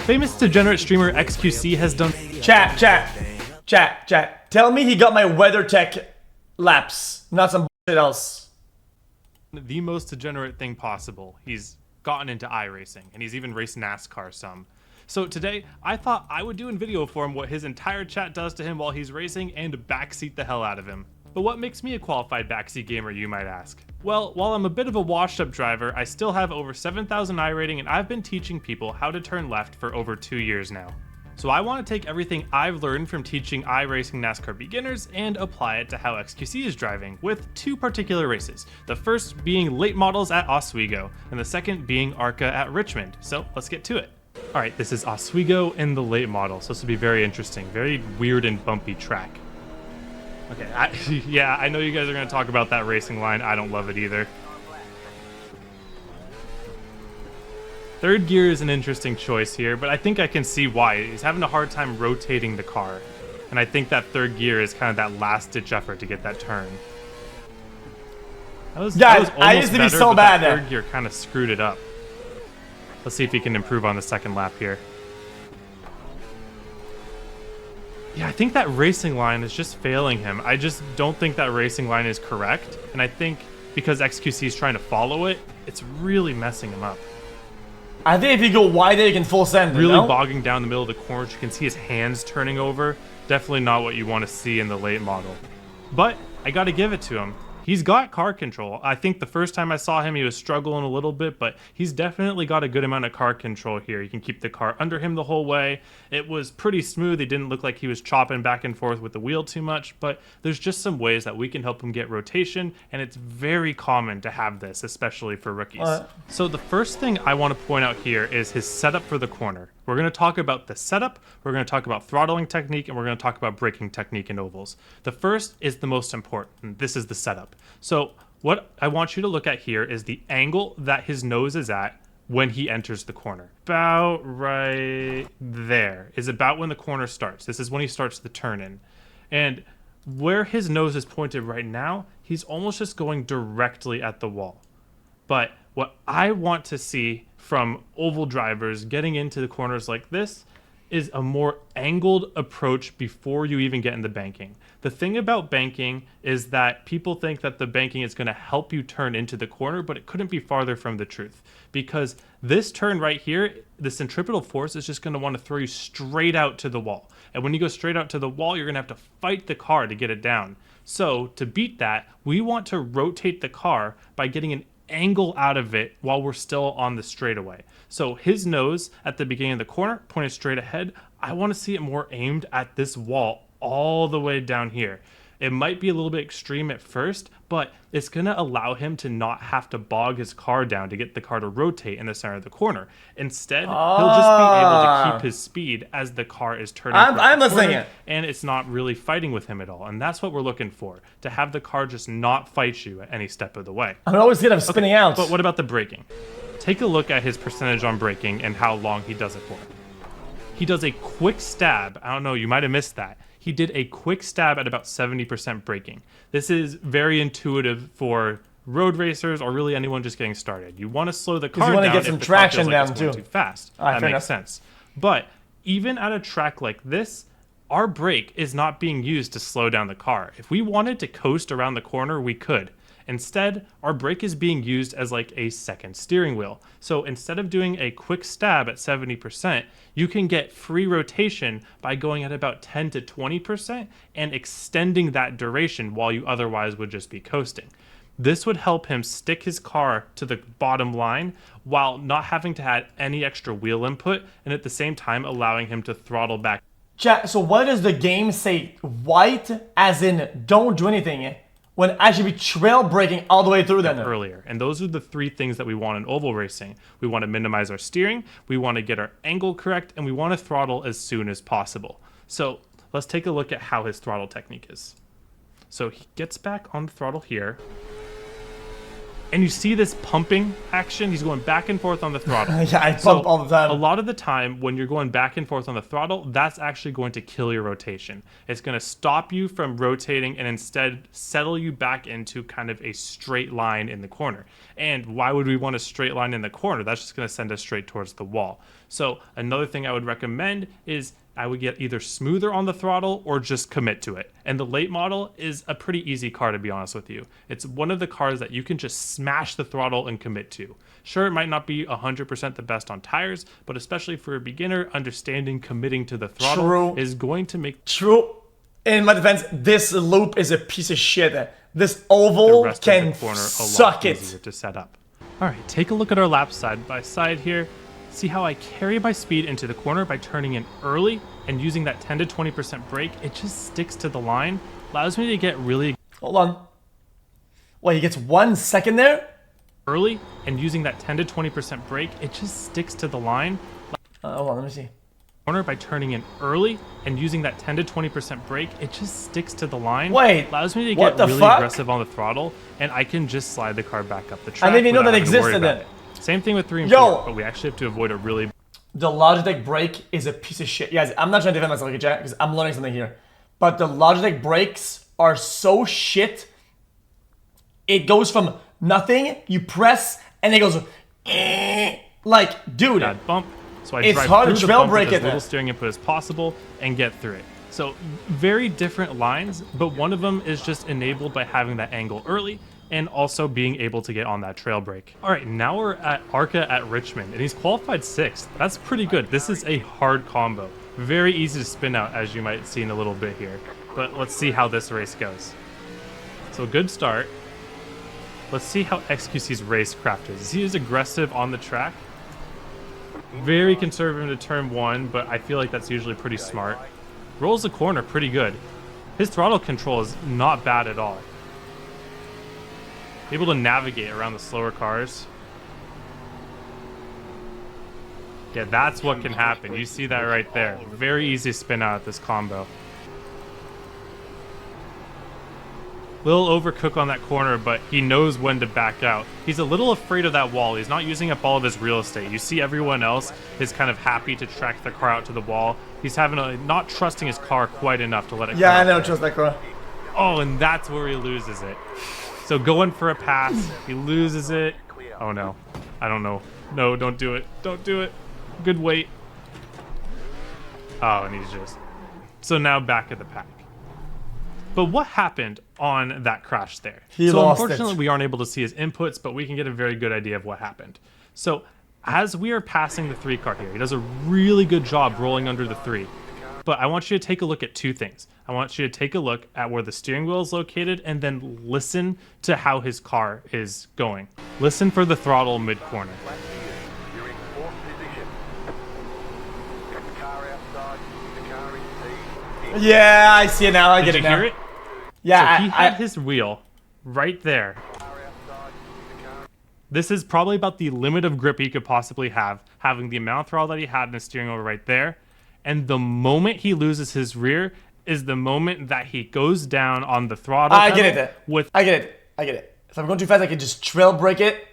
Famous degenerate streamer xQc has done... Chat. Tell me he got my WeatherTech laps, not some bullshit else. the most degenerate thing possible. He's gotten into iRacing, and he's even raced NASCAR some. So today, I thought I would do in video form what his entire chat does to him while he's racing and backseat the hell out of him. But what makes me a qualified backseat gamer, you might ask? Well, while I'm a bit of a washed up driver, I still have over 7,000 iRating, and I've been teaching people how to turn left for over 2 years now. So I want to take everything I've learned from teaching iRacing NASCAR beginners and apply it to how xQc is driving, with two particular races. The first being late models at Oswego, and the second being ARCA at Richmond. So let's get to it. Alright, this is Oswego in the late model, so this will be very interesting. Very weird and bumpy track. Okay, I know you guys are going to talk about that racing line. I don't love it either. Third gear is an interesting choice here, but I think I can see why. He's having a hard time rotating the car. And I think that third gear is kind of that last-ditch effort to get that turn. That was I used to be so bad there. Third gear kind of screwed it up. Let's see if he can improve on the second lap here. Yeah, I think that racing line is just failing him. I just don't think that racing line is correct. And I think because xQc is trying to follow it, it's really messing him up. I think if you go wide, you can full send. Really bogging down the middle of the corners. You can see his hands turning over. Definitely not what you want to see in the late model. But I got to give it to him. He's got car control. I think the first time I saw him, he was struggling a little bit, but he's definitely got a good amount of car control here. You can keep the car under him the whole way. It was pretty smooth. It didn't look like he was chopping back and forth with the wheel too much, but there's just some ways that we can help him get rotation, and it's very common to have this, especially for rookies. So the first thing I want to point out here is his setup for the corner. We're going to talk about the setup, we're going to talk about throttling technique, and we're going to talk about braking technique in ovals. The first is the most important. This is the setup. So what I want you to look at here is the angle that his nose is at when he enters the corner. About right there is about when the corner starts. This is when he starts the turn in. And where his nose is pointed right now, he's almost just going directly at the wall. But what I want to see from oval drivers getting into the corners like this is a more angled approach before you even get in the banking. The thing about banking is that people think that the banking is going to help you turn into the corner, but it couldn't be farther from the truth. Because this turn right here, the centripetal force is just going to want to throw you straight out to the wall. And when you go straight out to the wall, you're going to have to fight the car to get it down. So to beat that, we want to rotate the car by getting an angle out of it while we're still on the straightaway. So his nose at the beginning of the corner pointed straight ahead. I want to see it more aimed at this wall all the way down here. It might be a little bit extreme at first, but it's going to allow him to not have to bog his car down to get the car to rotate in the center of the corner. Instead, he'll just be able to keep his speed as the car is turning. I'm listening. And it's not really fighting with him at all. And that's what we're looking for, to have the car just not fight you at any step of the way. I'm always good at spinning out. But what about the braking? Take a look at his percentage on braking and how long he does it for. He does a quick stab. I don't know, you might have missed that. He did a quick stab at about 70% braking. This is very intuitive for road racers or really anyone just getting started. You want to slow the car down. You want to get some traction down too. Too fast. That makes sense. But even at a track like this, our brake is not being used to slow down the car. If we wanted to coast around the corner, we could. Instead, our brake is being used as like a second steering wheel. So instead of doing a quick stab at 70%, you can get free rotation by going at about 10 to 20% and extending that duration while you otherwise would just be coasting. This would help him stick his car to the bottom line while not having to add any extra wheel input, and at the same time allowing him to throttle back. Chat, so what does the game say? White as in don't do anything, when I should be trail braking all the way through them earlier. And those are the three things that we want in oval racing. We want to minimize our steering, we want to get our angle correct, and we want to throttle as soon as possible. So let's take a look at how his throttle technique is. So he gets back on the throttle here, And you see this pumping action. He's going back and forth on the throttle. Yeah, I pump all the time. A lot of the time when you're going back and forth on the throttle, that's actually going to kill your rotation. It's going to stop you from rotating and instead settle you back into kind of a straight line in the corner. And why would we want a straight line in the corner? That's just going to send us straight towards the wall. So another thing I would recommend is I would get either smoother on the throttle or just commit to it. And the late model is a pretty easy car, to be honest with you. It's one of the cars that you can just smash the throttle and commit to. Sure, it might not be 100% the best on tires, but especially for a beginner, understanding committing to the throttle is going to make... True. In my defense, this loop is a piece of shit. This oval can suck it. Easier to set up. All right, take a look at our laps side by side here. See how I carry my speed into the corner by turning in early and using that 10 to 20% brake. It just sticks to the line, allows me to get really... Hold on. Wait, he gets 1 second there? Early and using that 10 to 20% brake, it just sticks to the line. Hold on, let me see. Corner by turning in early and using that 10 to 20% brake, it just sticks to the line. Wait, allows me to get really aggressive on the throttle, and I can just slide the car back up the track. I didn't even know that existed then. Same thing with 3 and 4, but we actually have to avoid a really... The Logitech brake is a piece of shit. Guys, I'm not trying to defend myself, okay, because I'm learning something here. But the Logitech brakes are so shit. It goes from nothing, you press, and it goes... Like, dude. Bad bump. So I it's drive hard through to the trail bump brake with as it little steering input as possible and get through it. So very different lines, but one of them is just enabled by having that angle early and also being able to get on that trail brake. All right, now we're at ARCA at Richmond, and he's qualified 6th. That's pretty good. This is a hard combo. Very easy to spin out, as you might see in a little bit here. But let's see how this race goes. So good start. Let's see how xQc's racecraft is. He is aggressive on the track. Very conservative into turn 1, but I feel like that's usually pretty smart. Rolls the corner pretty good. His throttle control is not bad at all. Able to navigate around the slower cars. Yeah, that's what can happen. You see that right there. Very easy spin out at this combo. Little overcook on that corner, but he knows when to back out. He's a little afraid of that wall. He's not using up all of his real estate. You see everyone else is kind of happy to track their car out to the wall. He's having not trusting his car quite enough to let it. Yeah, I don't trust that car. Oh, and that's where he loses it. So going for a pass, he loses it. Oh no, I don't know. No, don't do it. Don't do it. Good wait. Oh, and he's just... So now back at the pack. But what happened on that crash there? He so lost unfortunately, it. we aren't able to see his inputs, but we can get a very good idea of what happened. So as we are passing the 3 car here, he does a really good job rolling under the 3. But I want you to take a look at 2 things. I want you to take a look at where the steering wheel is located and then listen to how his car is going. Listen for the throttle mid-corner. Yeah, I see it now. I get it now. Did you hear it? Yeah, so he had his wheel right there. This is probably about the limit of grip he could possibly have, having the amount of throttle that he had in his steering wheel right there. And the moment he loses his rear is the moment that he goes down on the throttle. I get it. I get it. If I'm going too fast, I can just trail brake it,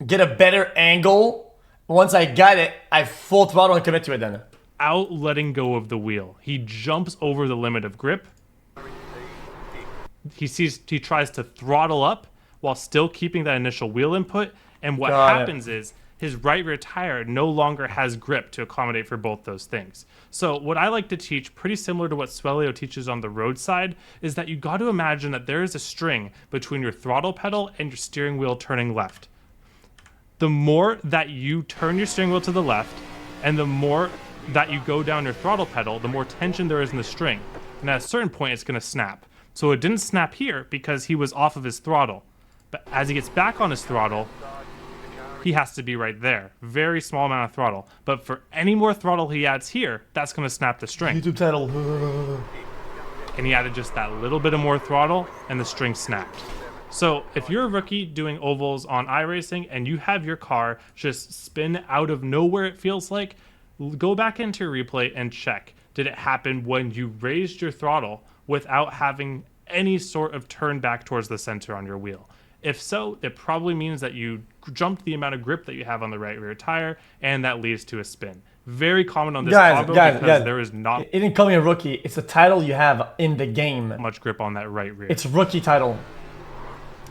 get a better angle. Once I got it, I full throttle and commit to it then. Out letting go of the wheel. He jumps over the limit of grip. He tries to throttle up while still keeping that initial wheel input. And what happens is his right rear tire no longer has grip to accommodate for both those things. So what I like to teach, pretty similar to what Swelio teaches on the roadside, is that you got to imagine that there is a string between your throttle pedal and your steering wheel turning left. The more that you turn your steering wheel to the left and the more that you go down your throttle pedal, the more tension there is in the string. And at a certain point, it's going to snap. So it didn't snap here because he was off of his throttle. But as he gets back on his throttle, he has to be right there. Very small amount of throttle. But for any more throttle he adds here, that's going to snap the string. YouTube title. And he added just that little bit of more throttle, and the string snapped. So if you're a rookie doing ovals on iRacing and you have your car just spin out of nowhere, it feels like, go back into your replay and check. Did it happen when you raised your throttle without having any sort of turn back towards the center on your wheel? If so, it probably means that you jumped the amount of grip that you have on the right rear tire, and that leads to a spin. Very common on this combo because there is not It didn't call me a rookie. It's the title you have in the game. much grip on that right rear. It's rookie title.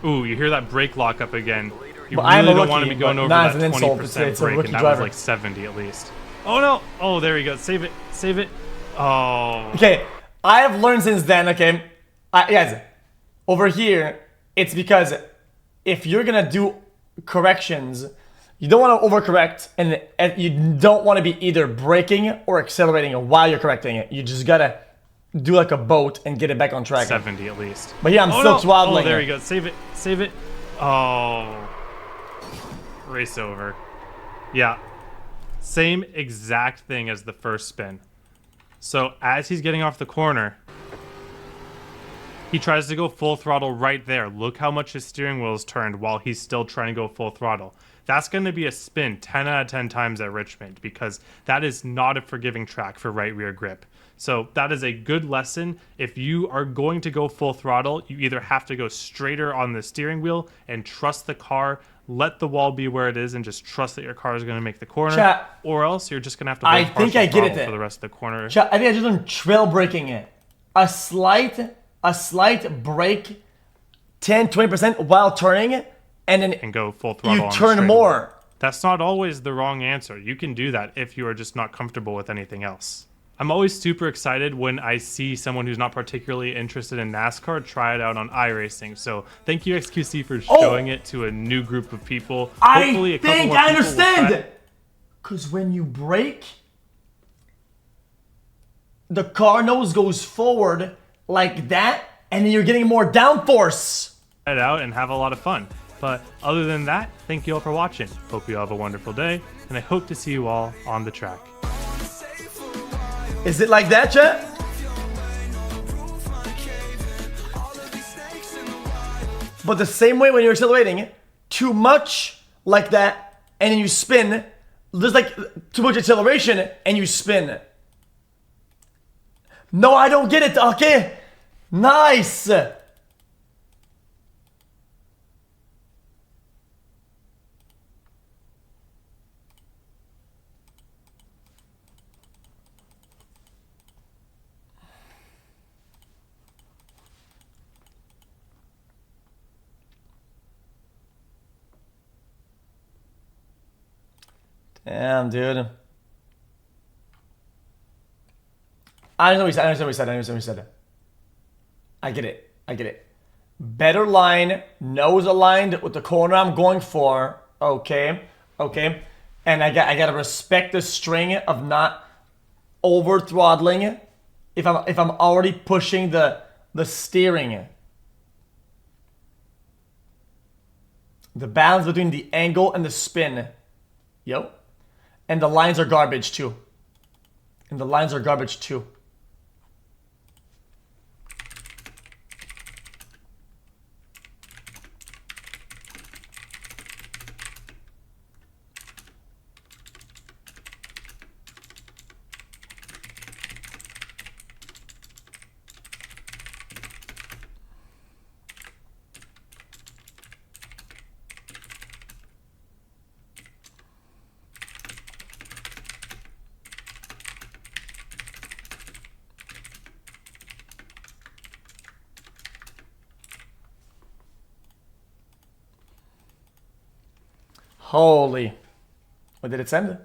Ooh, you hear that brake lock up again. You But really I'm a don't want to rookie, be going but over not that as an insult. 20% It's a brake, rookie and that driver. was like 70 at least. Oh no! Oh, there you go. Save it. Save it. Oh. Okay, I have learned since then, okay, guys, over here, it's because if you're gonna do corrections, you don't want to overcorrect, and you don't want to be either braking or accelerating while you're correcting it. You just gotta do like a boat and get it back on track. 70 at least. But yeah, I'm still throttling. Oh, there you go. Save it. Save it. Oh. Race over. Yeah. Same exact thing as the first spin. So as he's getting off the corner, he tries to go full throttle right there. Look how much his steering wheel is turned while he's still trying to go full throttle. That's going to be a spin 10 out of 10 times at Richmond because that is not a forgiving track for right rear grip. So that is a good lesson. If you are going to go full throttle, you either have to go straighter on the steering wheel and trust the car, let the wall be where it is, and just trust that your car is going to make the corner, Chat, or else you're just going to have to I hold think I partial get it throttle for the rest of the corner. Chat, I think I just learned trail braking it. A slight brake, 10-20% while turning, and then And go full throttle you on the turn straightaway. more. That's not always the wrong answer. You can do that if you are just not comfortable with anything else. I'm always super excited when I see someone who's not particularly interested in NASCAR try it out on iRacing. So thank you xQc for showing it to a new group of people. Hopefully a couple more people will understand. try- Because when you brake, the car nose goes forward like that, and then you're getting more downforce. it out and have a lot of fun. But other than that, thank you all for watching. Hope you all have a wonderful day, and I hope to see you all on the track. Is it like that, chat? But the same way when you're accelerating, too much like that, and then you spin. There's like too much acceleration, and you spin. No, I don't get it. Okay, nice. Damn, dude. I understand what he said. I get it. Better line, nose aligned with the corner I'm going for. Okay. And I gotta respect the string of not over throttling if I'm already pushing the steering. The balance between the angle and the spin. Yo. And the lines are garbage too. Holy. What did it send?